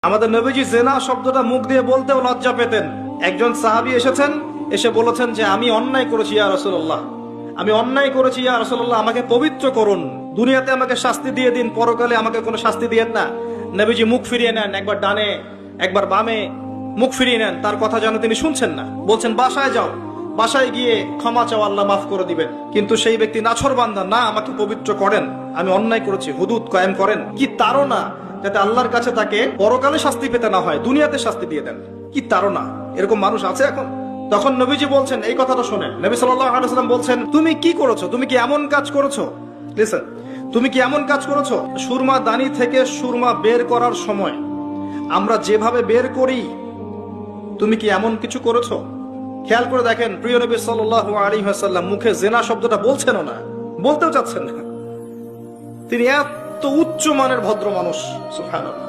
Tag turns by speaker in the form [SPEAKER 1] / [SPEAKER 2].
[SPEAKER 1] আমাদের নবীজি জেনা শব্দটা মুখ দিয়ে বলতেও লজ্জা পেতেন। একজন সাহাবী এসেছেন, এসে বলেছেন যে আমি অন্যায় করেছি ইয়া রাসূলুল্লাহ, আমি অন্যায় করেছি ইয়া রাসূলুল্লাহ, আমাকে পবিত্র করুন, দুনিয়াতে আমাকে শাস্তি দিয়ে দিন, পরকালে আমাকে কোনো শাস্তি দিয়েন না। নবীজি মুখ ফিরিয়ে নেন, একবার ডানে একবার বামে মুখ ফিরিয়ে নেন, তার কথা যেন তিনি শুনছেন না। বলছেন বাসায় যাও, বাসায় গিয়ে ক্ষমা চাও, আল্লাহ মাফ করে দিবেন। কিন্তু সেই ব্যক্তি নাছরবান্দা, না আমাকে পবিত্র করেন, আমি অন্যায় করেছি, হুদুদ কায়েম করেন। কি তাড়না, যাতে আল্লাহর কাছে তাকে পরকালে শাস্তি পেতে না হয়, দুনিয়াতে শাস্তি দিয়ে দেন। কি তাড়না! এরকম মানুষ আছে এখন? তখন নবীজি বলছেন, এই কথাটা শোনেন, নবী সাল্লাল্লাহু আলাইহি ওয়াসাল্লাম বলছেন, তুমি কি করেছো? তুমি কি এমন কাজ করেছো? লিসেন, তুমি কি এমন কাজ করেছো? সুরমা দানি থেকে সুরমা বের করার সময় আমরা যেভাবে বের করি, তুমি কি এমন কিছু করেছো? খেয়াল করে দেখেন, প্রিয় নবী সাল্লাল্লাহু আলাইহি ওয়াসাল্লাম মুখে জেনা শব্দটা বলছেনও না, বলতেও চাচ্ছেন না। তিনি এত উচ্চ মানের ভদ্র মানুষ, সুবহানাল্লাহ।